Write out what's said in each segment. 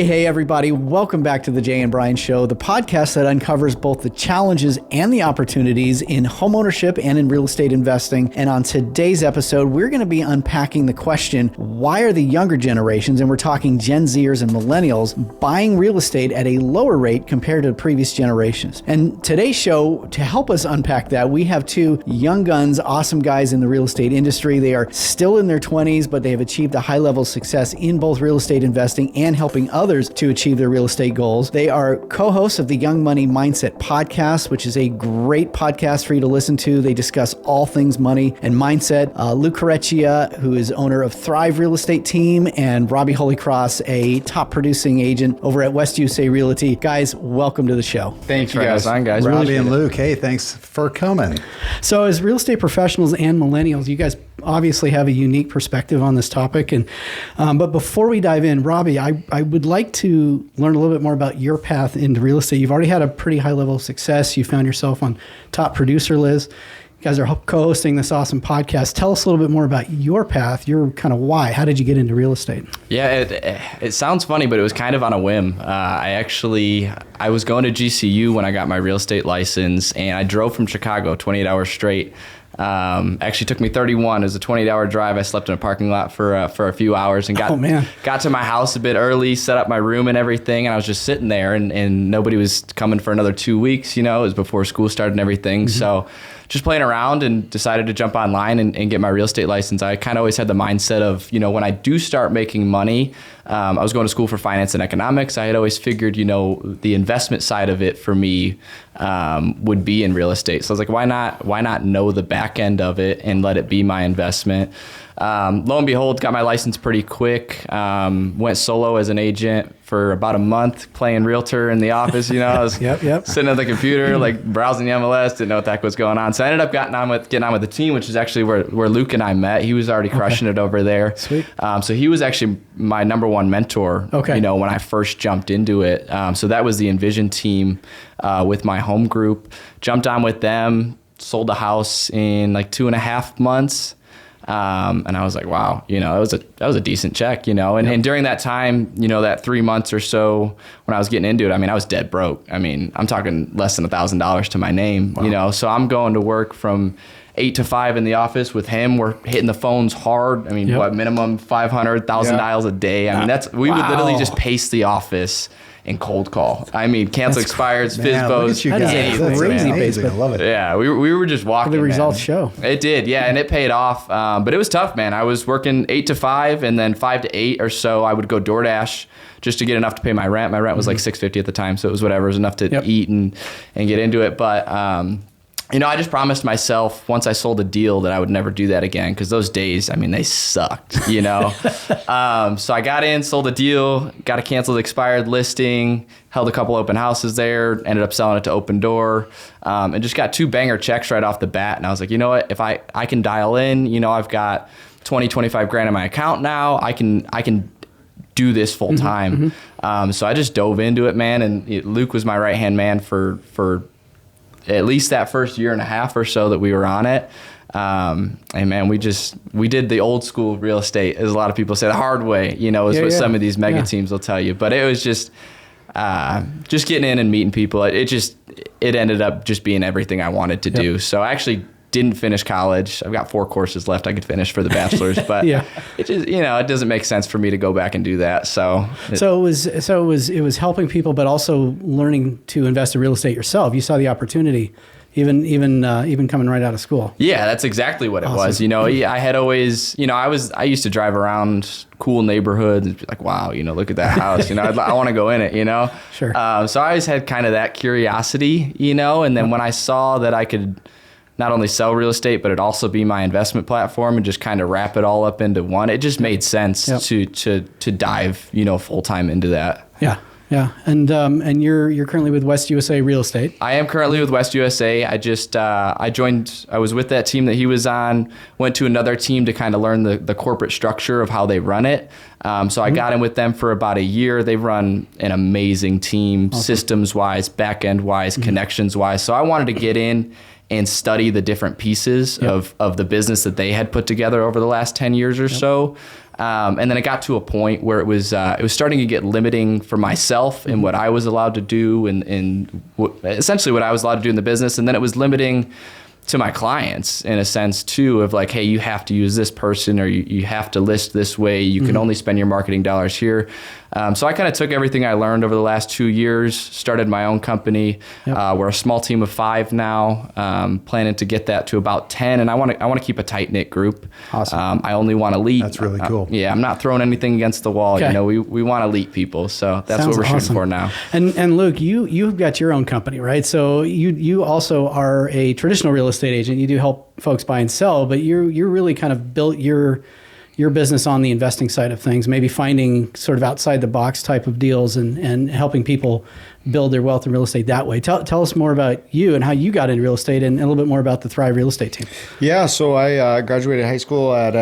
Hey, everybody. Welcome back to the Jay and Brian Show, the podcast that uncovers both the challenges and the opportunities in homeownership and in real estate investing. And on today's episode, we're going to be unpacking the question, why are the younger generations, and we're talking Gen Z'ers and Millennials, buying real estate at a lower rate compared to previous generations? And today's show, to help us unpack that, we have two young guns, awesome guys in the real estate industry. They are still in their 20s, but they have achieved a high level of success in both real estate investing and helping others to achieve their real estate goals. They are co-hosts of the Young Money Mindset podcast, which is a great podcast for you to listen to. They discuss all things money and mindset. Luke Careccia, who is owner of Thrive Real Estate Team, and Robbie Holycross, a top producing agent over at West USA Realty. Guys, welcome to the show. Thanks for having us on, guys. Robbie and Luke, hey, thanks for coming. So as real estate professionals and millennials, you guys obviously have a unique perspective on this topic. And but before we dive in, Robbie, I would like to learn a little bit more about your path into real estate. You've already had a pretty high level of success. You found yourself on top producer lists. You guys are co-hosting this awesome podcast. Tell us a little bit more about your path, your kind of why. How did you get into real estate? Yeah, it sounds funny, but it was kind of on a whim. I was going to GCU when I got my real estate license, and I drove from Chicago 28 hours straight. Actually took me 31. It was a 28-hour drive. I slept in a parking lot for a few hours and got to my house a bit early, set up my room and everything, and I was just sitting there, and nobody was coming for another 2 weeks. You know, it was before school started and everything. Mm-hmm. So just playing around and decided to jump online and get my real estate license. I kind of always had the mindset of, you know, when I do start making money, I was going to school for finance and economics. I had always figured, you know, the investment side of it for me would be in real estate. So I was like, why not know the back end of it and let it be my investment? Lo and behold, got my license pretty quick. Went solo as an agent for about a month, playing realtor in the office. You know, I was sitting at the computer, like browsing the NMLS, didn't know what the heck was going on. So I ended up getting on with the team, which is actually where Luke and I met. He was already crushing it over there. Sweet. So he was actually my number one mentor. You know, when I first jumped into it. So that was the Envision team with my home group. Jumped on with them, sold a house in like 2.5 months. And I was like, wow, you know, that was a decent check, you know, and during that time, you know, that 3 months or so when I was getting into it, I mean, I was dead broke. I mean, I'm talking less than $1,000 to my name, you know, so I'm going to work from 8 to 5 in the office with him. We're hitting the phones hard. I mean, minimum 500,000 dials a day. I mean, we would literally just pace the office and cold call. I mean, cancel expireds, FISBOs. That is crazy basement. I love it. Yeah, we were just walking. The results show. It did, yeah, and it paid off. But it was tough, man. I was working 8 to 5, and then 5 to 8 or so, I would go DoorDash just to get enough to pay my rent. My rent was like $650 at the time, so it was whatever. It was enough to eat and get into it. But you know, I just promised myself once I sold a deal that I would never do that again, because those days, I mean, they sucked, you know. So I got in, sold a deal, got a canceled expired listing, held a couple open houses there, ended up selling it to Open Door, and just got 2 banger checks right off the bat. And I was like, you know what, if I can dial in, you know, I've got 25 grand in my account now, I can do this full time. So I just dove into it, man. And Luke was my right-hand man for at least that first 1.5 years or so that we were on it. And man, we did the old school real estate, as a lot of people say, the hard way, you know, is what some of these mega teams will tell you. But it was just getting in and meeting people. It ended up just being everything I wanted to do. So I actually didn't finish college. I've got 4 courses left I could finish for the bachelor's, but it just, you know, it doesn't make sense for me to go back and do that. So it was helping people, but also learning to invest in real estate yourself. You saw the opportunity, even coming right out of school. Yeah, that's exactly what it was. You know, I had always, you know, I used to drive around cool neighborhoods and be like, wow, you know, look at that house. You know, I want to go in it, you know? Sure. So I always had kind of that curiosity, you know, and then when I saw that I could not only sell real estate, but it'd also be my investment platform and just kind of wrap it all up into one, it just made sense to dive, you know, full time into that. Yeah. Yeah. And you're currently with West USA Real Estate. I am currently with West USA. I just, I was with that team that he was on, went to another team to kind of learn the corporate structure of how they run it. So I got in with them for about 1 year. They run an amazing team, systems wise, back end wise, connections wise. So I wanted to get in and study the different pieces of the business that they had put together over the last 10 years or so. And then it got to a point where it was starting to get limiting for myself and what I was allowed to do and essentially what I was allowed to do in the business. And then it was limiting to my clients in a sense too, of like, hey, you have to use this person, or you have to list this way. You can only spend your marketing dollars here. So I kind of took everything I learned over the last 2 years, started my own company. We're a small team of 5 now, planning to get that to about 10. And I want to keep a tight knit group. Awesome. I only want elite. That's really cool. Yeah, I'm not throwing anything against the wall. Okay. You know, we want elite people. So that's what we're shooting for now. And Luke, you've got your own company, right? So you also are a traditional real estate agent. You do help folks buy and sell, but you're really kind of built your business on the investing side of things, maybe finding sort of outside the box type of deals and helping people build their wealth in real estate that way. Tell us more about you and how you got into real estate, and a little bit more about the Thrive Real Estate team. Yeah, so I graduated high school at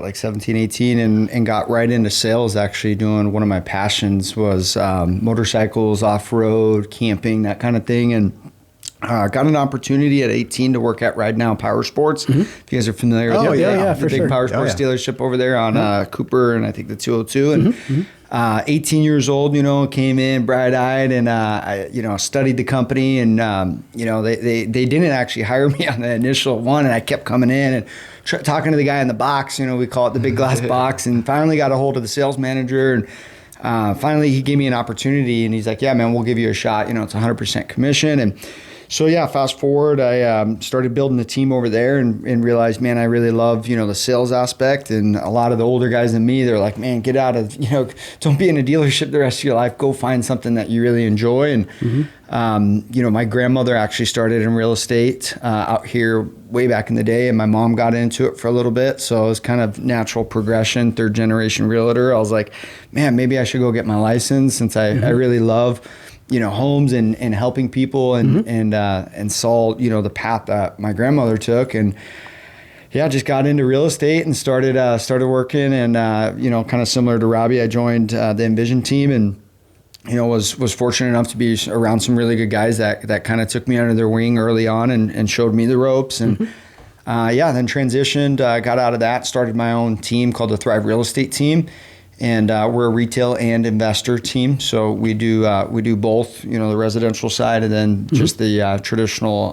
like 17, 18 and got right into sales. Actually doing one of my passions was motorcycles, off-road, camping, that kind of thing. And got an opportunity at 18 to work at Ride Now Power Sports. If you guys are familiar with the big power sports dealership over there on Cooper and I think the 202. And 18 years old, came in bright-eyed and I studied the company, and they didn't actually hire me on the initial one, and I kept coming in and talking to the guy in the box. We call it the big glass box, and finally got a hold of the sales manager, and finally he gave me an opportunity, and he's like, "Yeah, man, we'll give you a shot. It's 100% commission." And so yeah, fast forward, I started building the team over there and realized, man, I really love, the sales aspect. And a lot of the older guys than me, they're like, man, get out of, don't be in a dealership the rest of your life. Go find something that you really enjoy. And, my grandmother actually started in real estate out here way back in the day, and my mom got into it for a little bit. So it was kind of natural progression, 3rd generation realtor. I was like, man, maybe I should go get my license, since I really love homes and helping people and saw, the path that my grandmother took. And yeah, just got into real estate and started working, and, kind of similar to Robbie, I joined the Envision team, and, was fortunate enough to be around some really good guys that kind of took me under their wing early on and showed me the ropes. And then transitioned, got out of that, started my own team called the Thrive Real Estate team. And we're a retail and investor team, so we do both, the residential side, and then just the traditional,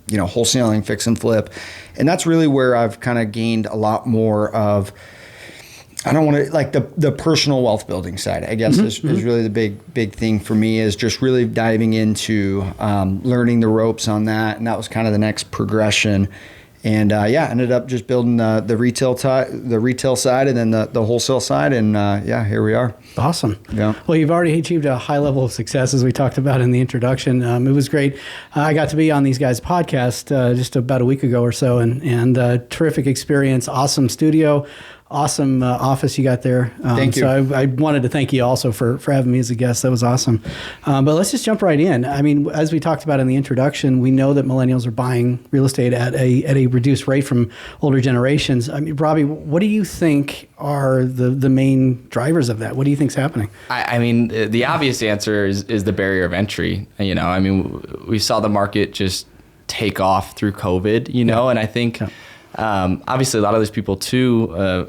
wholesaling, fix and flip. And that's really where I've kind of gained a lot more of, I don't want to, like the personal wealth building side, I guess is really the big thing for me, is just really diving into learning the ropes on that. And that was kind of the next progression. And ended up just building the retail side, and then the wholesale side, and here we are. Awesome. Yeah. Well, you've already achieved a high level of success, as we talked about in the introduction. It was great. I got to be on these guys' podcast just about a week ago or so, and terrific experience. Awesome studio. Awesome office you got there. Thank you. So I wanted to thank you also for having me as a guest. That was awesome. But let's just jump right in. I mean, as we talked about in the introduction, we know that millennials are buying real estate at a reduced rate from older generations. I mean, Robbie, what do you think are the main drivers of that? What do you think's happening? I mean, the obvious answer is the barrier of entry. I mean, we saw the market just take off through COVID, and I think... obviously, a lot of those people too,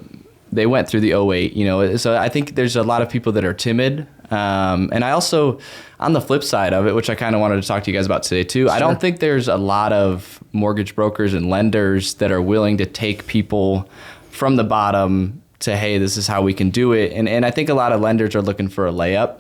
they went through the 08, so I think there's a lot of people that are timid. And I also, on the flip side of it, which I kind of wanted to talk to you guys about today too, I don't think there's a lot of mortgage brokers and lenders that are willing to take people from the bottom to, hey, this is how we can do it. And I think a lot of lenders are looking for a layup,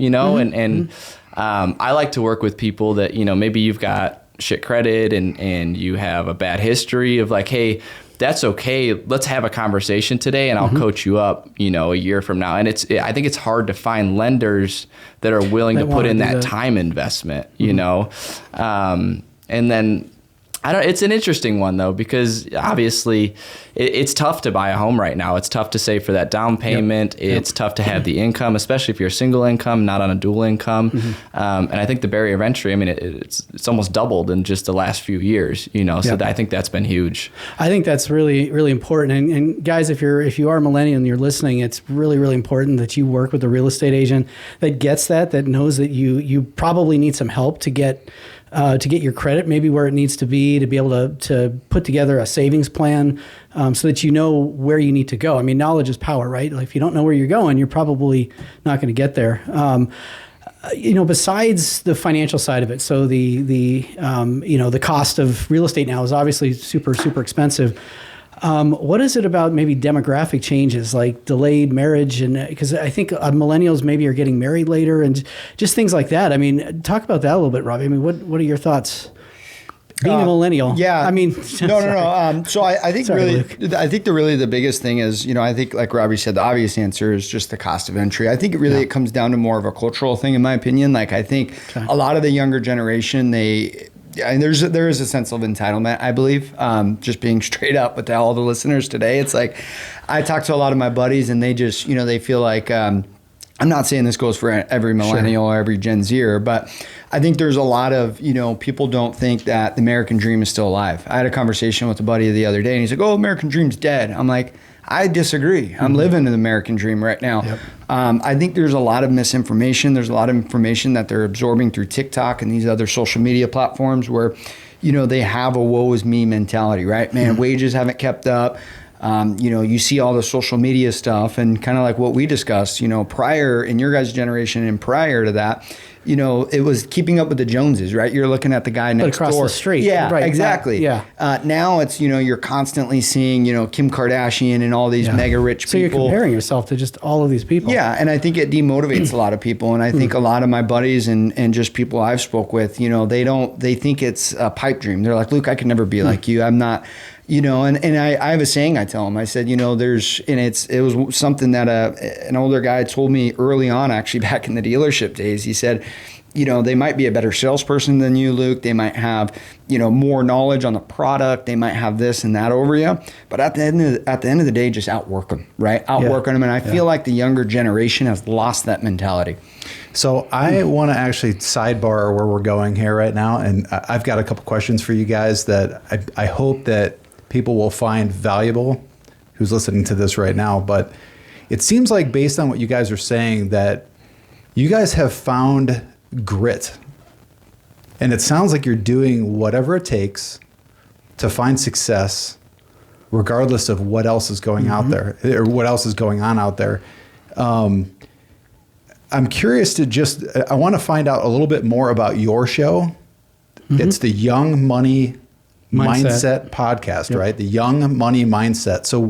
I like to work with people that, maybe you've got shit credit and you have a bad history of like, hey, that's okay. Let's have a conversation today, and I'll coach you up, a year from now. And I think it's hard to find lenders that are willing to put in that time investment, and then it's an interesting one though, because obviously it's tough to buy a home right now. It's tough to save for that down payment. It's tough to have the income, especially if you're a single income, not on a dual income. And I think the barrier of entry, I mean, it's almost doubled in just the last few years, so I think that's been huge. I think that's really, really important. And guys, if you are a millennial and you're listening, it's really, really important that you work with a real estate agent that gets that knows that you probably need some help to get to get your credit maybe where it needs to be able to put together a savings plan so that you know where you need to go. I mean, knowledge is power, right? Like if you don't know where you're going, you're probably not going to get there. Besides the financial side of it, so the cost of real estate now is obviously super, super expensive. What is it about maybe demographic changes like delayed marriage? And because I think millennials maybe are getting married later and just things like that. I mean, talk about that a little bit, Robbie. I mean, what are your thoughts? Being a millennial. Yeah. I mean, no. So I think Sorry, the biggest thing is, I think like Robbie said, the obvious answer is just the cost of entry. I think it comes down to more of a cultural thing, in my opinion. Like I think a lot of the younger generation, and there is a sense of entitlement, I believe. Just being straight up with all the listeners today, it's like I talk to a lot of my buddies, and they just they feel like I'm not saying this goes for every millennial or every Gen Zer, but I think there's a lot of people don't think that the American dream is still alive. I had a conversation with a buddy the other day, and he's like, "Oh, American dream's dead." I'm like, I disagree. I'm living an American dream right now. Yep. I think there's a lot of misinformation. There's a lot of information that they're absorbing through TikTok and these other social media platforms where, they have a woe is me mentality, right? Man, wages haven't kept up. You see all the social media stuff and kind of like what we discussed, prior in your guys' generation and prior to that, it was keeping up with the Joneses, right? You're looking at the guy next across door. the street. Yeah, right. exactly. Now it's, you're constantly seeing, Kim Kardashian and all these mega rich people. So you're comparing yourself to just all of these people. Yeah. And I think it demotivates a lot of people. And I think a lot of my buddies and just people I've spoke with, they think it's a pipe dream. They're like, Luke, I could never be like you. I'm not, and I have a saying I tell them. I said, it was something that an older guy told me early on, actually back in the dealership days. He said, they might be a better salesperson than you, Luke. They might have, more knowledge on the product. They might have this and that over you. But at the end of the day, just outwork them, right? Outwork them. And I feel like the younger generation has lost that mentality. So I want to actually sidebar where we're going here right now. And I've got a couple questions for you guys that I hope that people will find valuable who's listening to this right now. But it seems like based on what you guys are saying that you guys have found grit. And it sounds like you're doing whatever it takes to find success, regardless of what else is going out there or what else is going on out there. I'm curious I want to find out a little bit more about your show. It's the Young Money Mindset podcast, right? The Young Money Mindset. So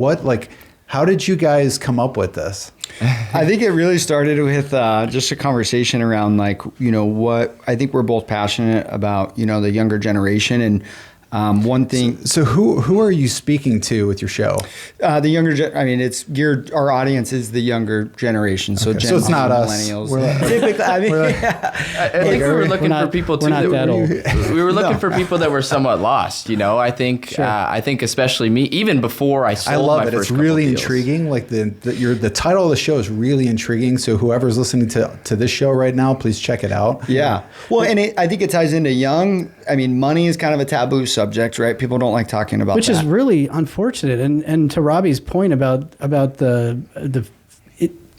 how did you guys come up with this? I think it really started with just a conversation around what I think we're both passionate about, the younger generation. And one thing. So who are you speaking to with your show? The younger, it's geared. Our audience is the younger generation. So, so it's not us. Millennials. Typically, I think we were looking for people too. We were looking for people that were somewhat lost. I think I think especially me, even before I sold. I love my it. First It's really deals. intriguing. Like the title of the show is really intriguing. So whoever's listening to this show right now, please check it out. Yeah. Well, and I think it ties into young. Money is kind of a taboo subject, right? People don't like talking about which that. is really unfortunate. And to Robbie's point about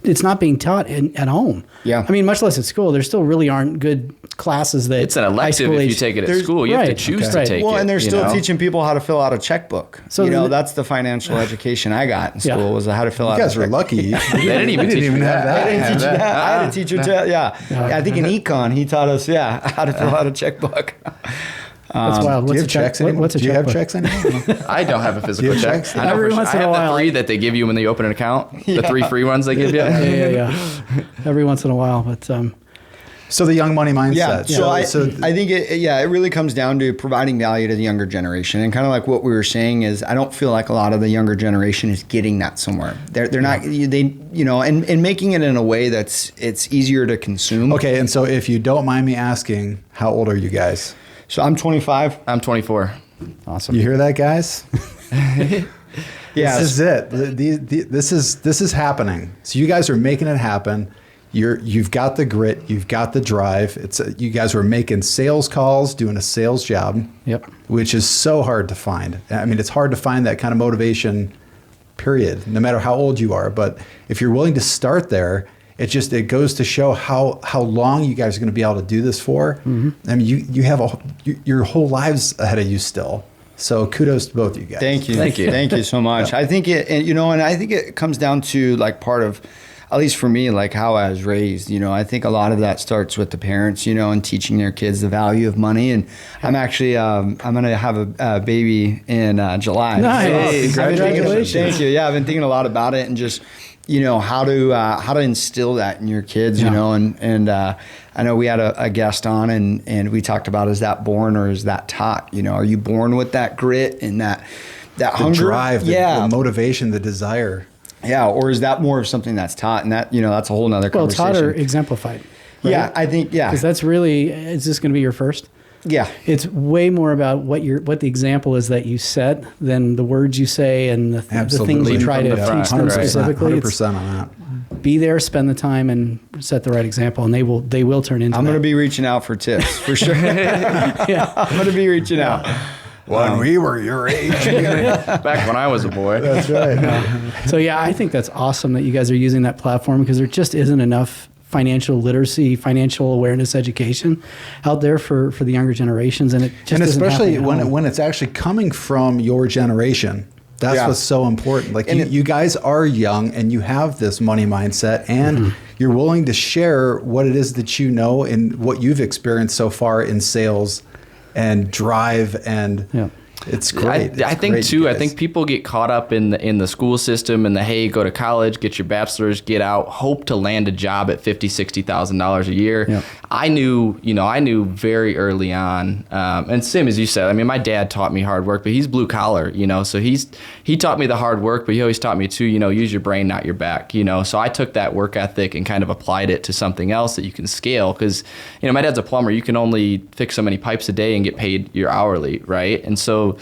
it's not being taught at home. Yeah. Much less at school. There still really aren't good classes that it's an elective if you take it at school. You have to choose to take it. Well, and they're still teaching people how to fill out a checkbook. So that's the financial education I got in school was how to fill out. You guys were lucky. They didn't even have that. I didn't teach that. I had a teacher. I think in econ he taught us how to fill out a checkbook. That's wild. Do you have checks anymore? Do you have checks anymore? I don't have a physical Do you have check. checks? I know Every once in a I have while. the 3 that they give you when they open an account. The 3 free ones they give you. Yeah. Every once in a while, but So the Young Money Mindset. Yeah. So I think it really comes down to providing value to the younger generation, and kind of like what we were saying is I don't feel like a lot of the younger generation is getting that somewhere. They're not and making it in a way it's easier to consume. Okay, and so if you don't mind me asking, how old are you guys? So I'm 25. I'm 24. awesome. You hear that, guys? Yeah. This is it. This is happening. So you guys are making it happen. You've got the grit. You've got the drive. You guys were making sales calls, doing a sales job. Yep. Which is so hard to find. It's hard to find that kind of motivation, period, no matter how old you are. But if you're willing to start there it goes to show how long you guys are going to be able to do this for. I mean, you have your whole lives ahead of you still. So kudos to both of you guys. Thank you so much. I think and I think it comes down to like part of, at least for me, like how I was raised. I think a lot of that starts with the parents, and teaching their kids the value of money. And I'm actually, I'm going to have a baby in July. Nice. So, Congratulations. Thank you. Yeah, I've been thinking a lot about it and just, how to instill that in your kids, and I know we had a guest on and we talked about, is that born or is that taught? Are you born with that grit and that hunger? Drive, the motivation, the desire. Yeah, or is that more of something that's taught? And that, that's a whole nother conversation. Well, taught or exemplified. Right? Yeah, I think, Because that's really, is this going to be your first? Yeah. It's way more about what the example is that you set than the words you say and the things you try to teach them specifically. 100% on that. Be there, spend the time, and set the right example, and they will turn into I'm going to be reaching out for tips, for sure. Yeah. I'm going to be reaching out. When we were your age. Back when I was a boy. That's right. So yeah, I think that's awesome that you guys are using that platform, because there just isn't enough financial literacy, financial awareness education out there for the younger generations, and it just and especially isn't happening at home. when it's actually coming from your generation. That's what's so important. Like you guys are young and you have this money mindset, and you're willing to share what it is that you know and what you've experienced so far in sales and drive, and it's great. I think too. I think people get caught up in the school system and hey, go to college, get your bachelor's, get out, hope to land a job at $50,000-$60,000 a year. Yeah. I knew very early on, and Sim, as you said, I mean, my dad taught me hard work, but he's blue collar, so he taught me the hard work, but he always taught me too, use your brain, not your back, So I took that work ethic and kind of applied it to something else that you can scale, because my dad's a plumber. You can only fix so many pipes a day and get paid your hourly, right? And so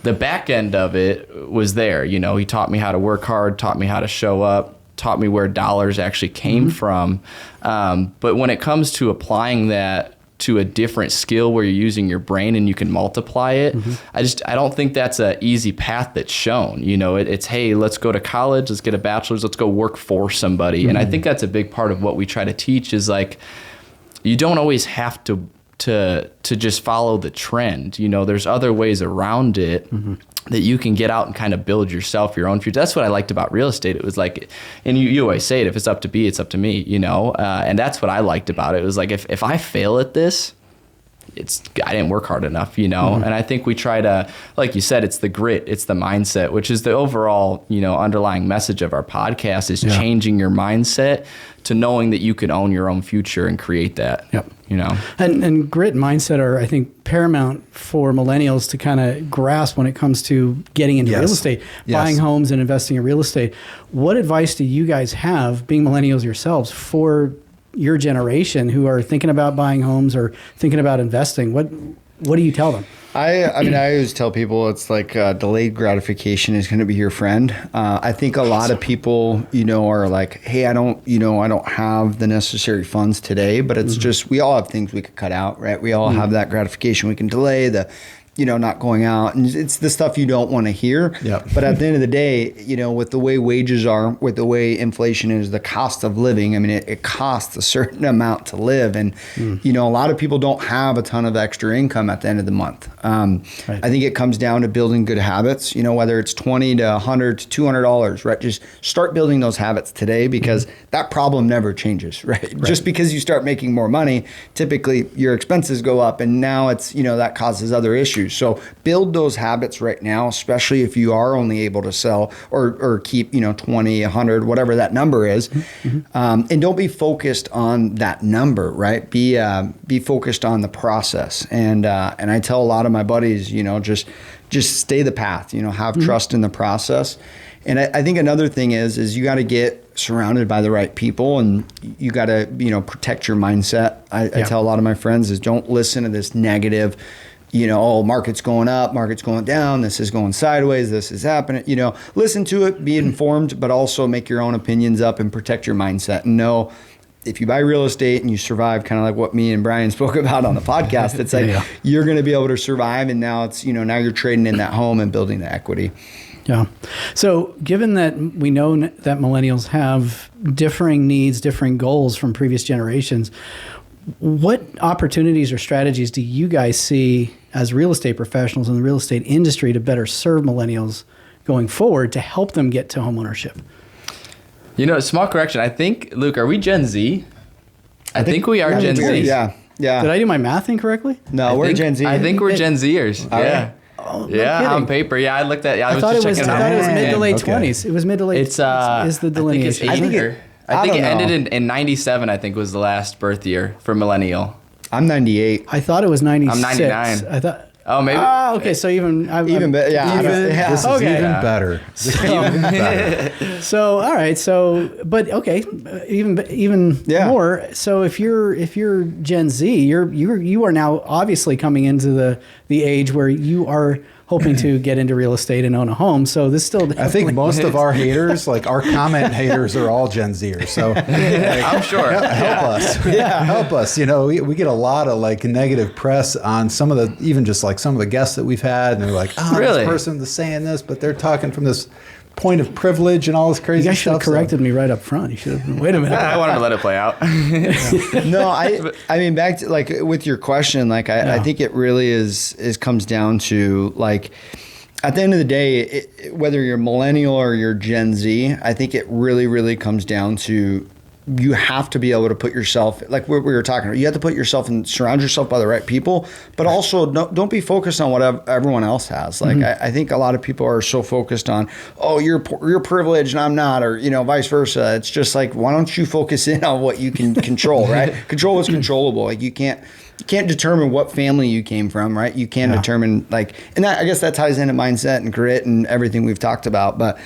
the back end of it was there. He taught me how to work hard, taught me how to show up, taught me where dollars actually came from. But when it comes to applying that to a different skill where you're using your brain and you can multiply it, I don't think that's an easy path that's shown. It's, hey, let's go to college, let's get a bachelor's, let's go work for somebody. And I think that's a big part of what we try to teach is like, you don't always have to just follow the trend. There's other ways around it that you can get out and kind of build yourself your own future. That's what I liked about real estate. It was like, and you always say it, if it's up to be, it's up to me, and that's what I liked about it. It was like, if I fail at this, I didn't work hard enough, and I think we try to, like you said, it's the grit, it's the mindset, which is the overall, underlying message of our podcast is changing your mindset to knowing that you can own your own future and create that. Yep. And grit and mindset are, I think, paramount for millennials to kind of grasp when it comes to getting into real estate, buying homes and investing in real estate. What advice do you guys have, being millennials yourselves, for your generation who are thinking about buying homes or thinking about investing? What do you tell them? I always tell people it's like delayed gratification is going to be your friend. I think a lot of people, are like, hey, I don't have the necessary funds today, but it's just, we all have things we could cut out, right? We all have that gratification. We can delay the, not going out, and it's the stuff you don't want to hear. Yep. But at the end of the day, with the way wages are, with the way inflation is, the cost of living, I mean, it costs a certain amount to live. And, a lot of people don't have a ton of extra income at the end of the month. Right. I think it comes down to building good habits, whether it's $20 to $100 to $200, right? Just start building those habits today, because that problem never changes, right? Just because you start making more money, typically your expenses go up, and now it's, that causes other issues. So build those habits right now, especially if you are only able to sell or keep, 20, 100, whatever that number is. And don't be focused on that number, right? Be focused on the process. And I tell a lot of my buddies, just stay the path, have trust in the process. And I think another thing is you got to get surrounded by the right people, and you got to, protect your mindset. I tell a lot of my friends is don't listen to this negative, market's going up, market's going down, this is going sideways, this is happening, listen to it, be informed, but also make your own opinions up and protect your mindset. And know if you buy real estate and you survive, kind of like what me and Brian spoke about on the podcast, it's like you're going to be able to survive. And now it's, now you're trading in that home and building the equity. Yeah. So given that we know that millennials have differing needs, differing goals from previous generations, what opportunities or strategies do you guys see as real estate professionals in the real estate industry to better serve millennials going forward to help them get to homeownership? Small correction. I think, Luke, are we Gen Z? I think we are Gen Z. Yeah. Did I do my math incorrectly? No, we're Gen Z. I think we're Gen Zers. Yeah. Oh, no Yeah, kidding. on paper. Yeah, I looked at. Yeah, I thought it was mid to late Okay. 20s. It was mid to late. It's is the delineation. I think it don't ended in 97. I think was the last birth year for millennial. I'm 98. I thought it was 96. I'm 99. I thought. Oh, maybe. Oh, okay. So even better. Yeah. This is Okay. even better. This is even better. So all right. So but okay. Even Yeah. more. So if you're Gen Z, you are now obviously coming into the age where you are hoping to get into real estate and own a home. So this still. I think most of our haters, like our comment haters, are all Gen Zers. So I'm sure. help us. Help us. We get a lot of like negative press on some of the, even just like some of the guests that we've had, and they're like, oh, Really? this person is saying this, but they're talking from this point of privilege and all this crazy You guys should stuff. have corrected me right up front. You should have. Wait a minute. I wanted to let it play out. No, I mean, back to like with your question, like I think it really is comes down to like, at the end of the day, whether you're millennial or you're Gen Z, I think it really, really comes down to you have to be able to put yourself, like what we were talking about, you have to put yourself and surround yourself by the right people, but also don't be focused on what everyone else has. Like, I think a lot of people are so focused on, oh, you're privileged and I'm not, or, vice versa. It's just like, why don't you focus in on what you can control, right? Control what's controllable. Like you can't determine what family you came from, right? You can determine and that, I guess that ties into mindset and grit and everything we've talked about. But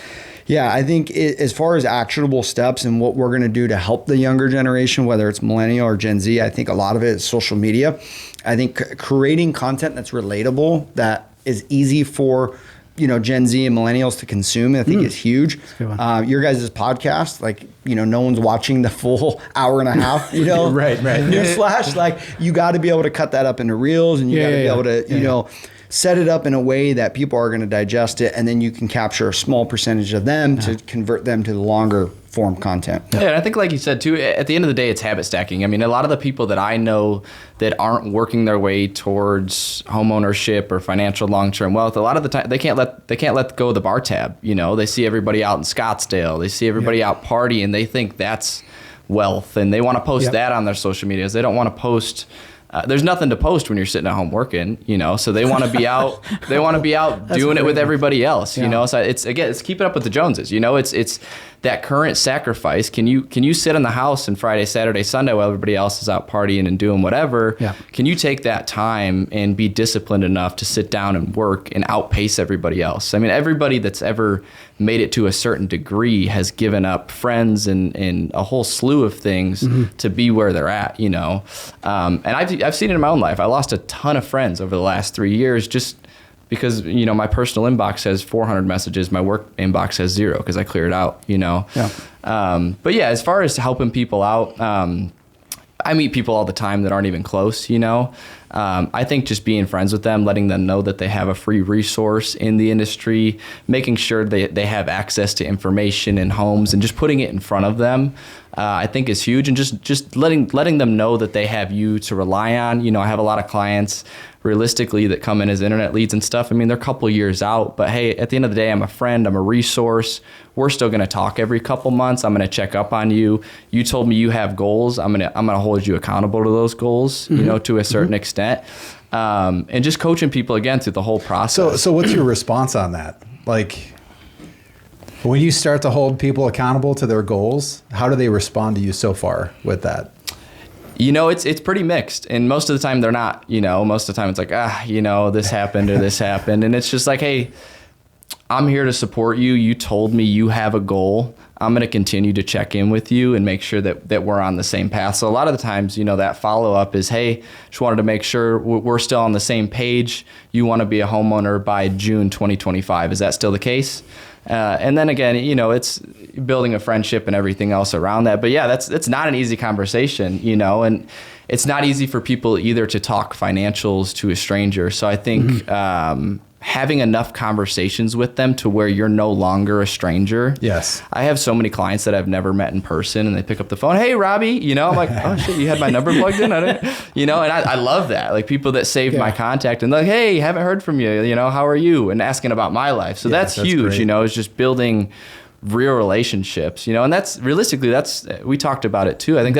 yeah, I think as far as actionable steps and what we're going to do to help the younger generation, whether it's millennial or Gen Z, I think a lot of it is social media. I think creating content that's relatable, that is easy for Gen Z and millennials to consume, I think is huge. Your guys' podcast, like, no one's watching the full hour and a half, Right. Newsflash, like you got to be able to cut that up into reels, and you got to be able to, set it up in a way that people are going to digest it, and then you can capture a small percentage of them to convert them to the longer form content. Yeah, and I think like you said too, at the end of the day, it's habit stacking. I mean, a lot of the people that I know that aren't working their way towards home ownership or financial long-term wealth, a lot of the time they can't let go of the bar tab. They see everybody out in Scottsdale, they see everybody out partying, they think that's wealth, and they want to post that on their social medias. They don't want to post. There's nothing to post when you're sitting at home working, so they want to be out. They want to be out doing it with everybody else, So it's keeping up with the Joneses, It's that current sacrifice. Can you sit in the house and Friday, Saturday, Sunday while everybody else is out partying and doing whatever? Yeah. Can you take that time and be disciplined enough to sit down and work and outpace everybody else? I mean, everybody that's ever made it to a certain degree has given up friends and a whole slew of things to be where they're at, And I've seen it in my own life. I lost a ton of friends over the last 3 years just because, my personal inbox has 400 messages. My work inbox has 0 because I clear it out, Yeah. But yeah, as far as helping people out, I meet people all the time that aren't even close, I think just being friends with them, letting them know that they have a free resource in the industry, making sure they have access to information and homes, and just putting it in front of them, I think is huge. And just letting them know that they have you to rely on. I have a lot of clients realistically that come in as internet leads and stuff. I mean, they're a couple years out, but hey, at the end of the day, I'm a friend, I'm a resource. We're still going to talk every couple months. I'm going to check up on you. You told me you have goals. I'm going to hold you accountable to those goals, to a certain extent. And just coaching people again through the whole process. So what's your response on that? Like, when you start to hold people accountable to their goals, how do they respond to you so far with that? It's pretty mixed, and most of the time they're not. Most of the time it's like, this happened or this happened, and it's just like, hey, I'm here to support you. You told me you have a goal. I'm going to continue to check in with you and make sure that we're on the same path. So a lot of the times, that follow-up is, hey, just wanted to make sure we're still on the same page. You want to be a homeowner by June 2025. Is that still the case? And then again, it's building a friendship and everything else around that. But yeah, that's not an easy conversation, and it's not easy for people either to talk financials to a stranger. So I think, having enough conversations with them to where you're no longer a stranger. Yes. I have so many clients that I've never met in person, and they pick up the phone, hey, Robbie, you know, I'm like, oh shit, you had my number plugged in? I didn't, you know, and I love that. Like people that saved my contact and like, hey, haven't heard from you, you know, how are you? And asking about my life. So that's huge, great. You know, it's just building real relationships, you know, and that's realistically, we talked about it too. I think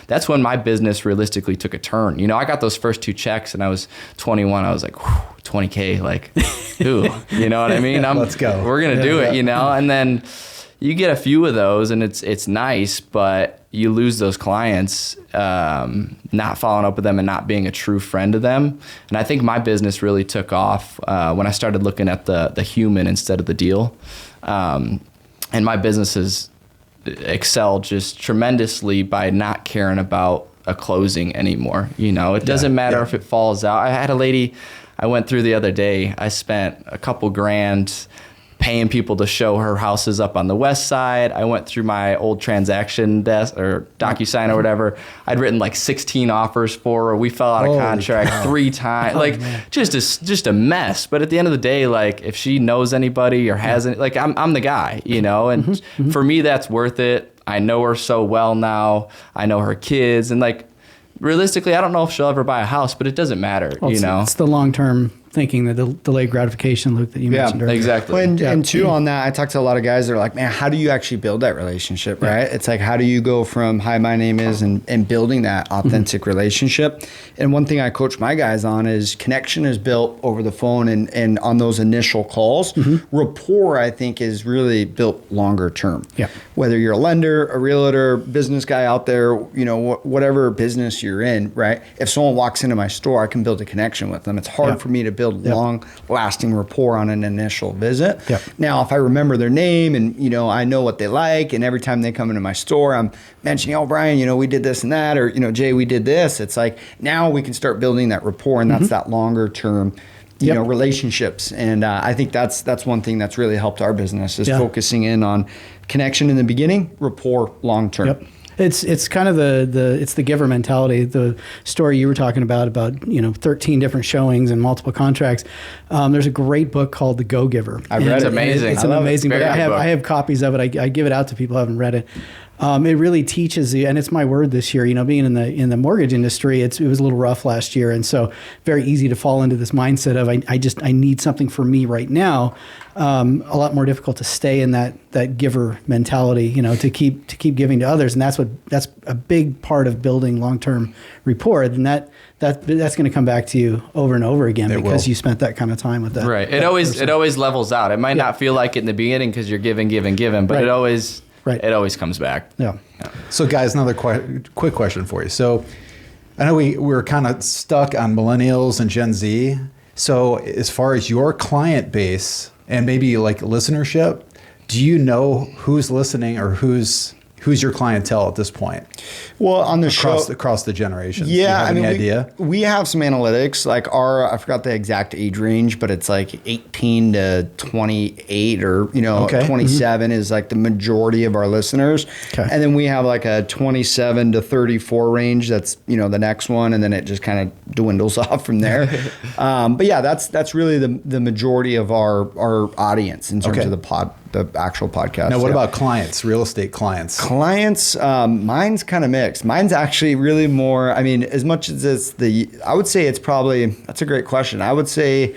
that's when my business realistically took a turn. You know, I got those first 2 checks and I was 21. I was like, whew, 20K, like, ooh, you know what I mean? Let's go. We're going to do it, you know? And then you get a few of those and it's nice, but you lose those clients, not following up with them and not being a true friend to them. And I think my business really took off when I started looking at the human instead of the deal. And my business has excelled just tremendously by not caring about a closing anymore. You know, it doesn't matter if it falls out. I had a lady I went through the other day. I spent a couple grand paying people to show her houses up on the west side. I went through my old transaction desk or DocuSign or whatever. I'd written like 16 offers for her. We fell out of contract 3 times. Like just a mess. But at the end of the day, like if she knows anybody or has any, like I'm the guy, you know, and for me, that's worth it. I know her so well now. I know her kids, and like realistically, I don't know if she'll ever buy a house, but it doesn't matter, you know. It's the long-term thinking, the delayed gratification loop that you mentioned earlier. Exactly. Well, and two, on that, I talk to a lot of guys that are like, man, how do you actually build that relationship, right? It's like, how do you go from, hi, my name is, and building that authentic relationship? And one thing I coach my guys on is connection is built over the phone and on those initial calls. Rapport, I think, is really built longer term. Yeah. Whether you're a lender, a realtor, business guy out there, you know, whatever business you're in, right? If someone walks into my store, I can build a connection with them. It's hard for me to build long-lasting rapport on an initial visit. Now, if I remember their name and, you know, I know what they like, and every time they come into my store, I'm mentioning, oh, Brian, you know, we did this and that, or, you know, Jay, we did this. It's like, now we can start building that rapport, and that's that longer-term, you know, relationships. And I think that's one thing that's really helped our business is focusing in on connection in the beginning, rapport long-term. It's kind of it's the giver mentality. The story you were talking about, you know, 13 different showings and multiple contracts. There's a great book called The Go-Giver. I've read it. It's amazing. It's an amazing book. I have copies of it. I give it out to people who haven't read it. It really teaches you, and it's my word this year, you know, being in the mortgage industry, it was a little rough last year. And so very easy to fall into this mindset of, I need something for me right now. A lot more difficult to stay in that giver mentality, you know, to keep giving to others. And that's a big part of building long-term rapport. And that's going to come back to you over and over again because you spent that kind of time with that. Right. It always levels out. It might not feel like it in the beginning because you're giving, but it always comes back. Yeah. So guys, another quick question for you. So I know we're kind of stuck on Millennials and Gen Z. So as far as your client base and maybe like listenership, do you know who's listening or who's your clientele at this point? Well, on the across the generations. Yeah, do you have any idea? We have some analytics. Like I forgot the exact age range, but it's like 18 to 28 or 27 is like the majority of our listeners. Okay. And then we have like a 27 to 34 range. That's the next one, and then it just kind of dwindles off from there. But yeah, that's really the majority of our audience in terms of the actual podcast. Now, what about clients, real estate clients? Clients, mine's kind of mixed. Mine's actually really more, I mean, as much as I would say it's probably, that's a great question. I would say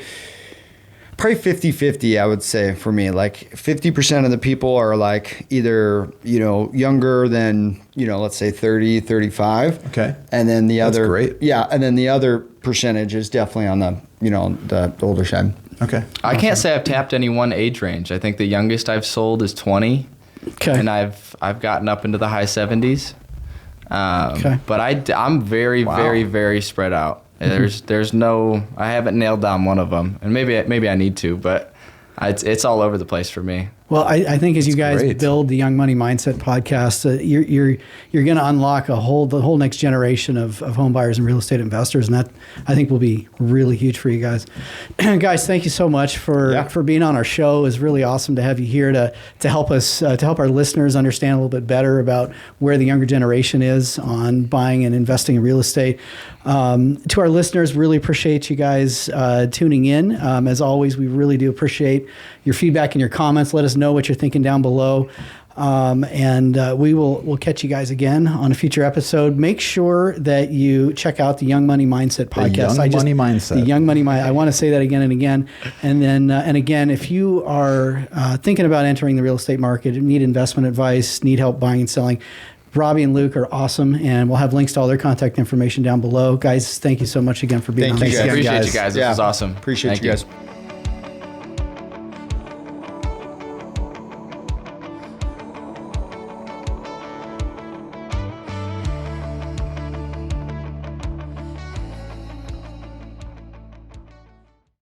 probably 50-50, I would say for me. Like 50% of the people are like either, younger than, let's say 30, 35. Okay. And then That's great. Yeah. And then the other percentage is definitely on the older side. Okay. I can't say I've tapped any one age range. I think the youngest I've sold is 20. Okay. And I've gotten up into the high 70s. But I'm very, very, very spread out. There's no, I haven't nailed down one of them, and maybe I need to, but it's all over the place for me. Well, I think as you guys great. build the Young Money Mindset podcast, you're going to unlock the whole next generation of home buyers and real estate investors, and that I think will be really huge for you guys. Guys, thank you so much for being on our show. It was really awesome to have you here to help us to help our listeners understand a little bit better about where the younger generation is on buying and investing in real estate. To our listeners, really appreciate you guys tuning in. As always, we really do appreciate your feedback and your comments. Let us know what you're thinking down below. We'll catch you guys again on a future episode. Make sure that you check out the Young Money Mindset podcast. The Young Money Mindset. The Young Money Mindset. I want to say that again and again. And then, and again, if you are thinking about entering the real estate market, need investment advice, need help buying and selling, Robbie and Luke are awesome, and we'll have links to all their contact information down below. Guys, thank you so much again for being on. Thank you. Appreciate you guys. This was awesome. Appreciate Thank you guys.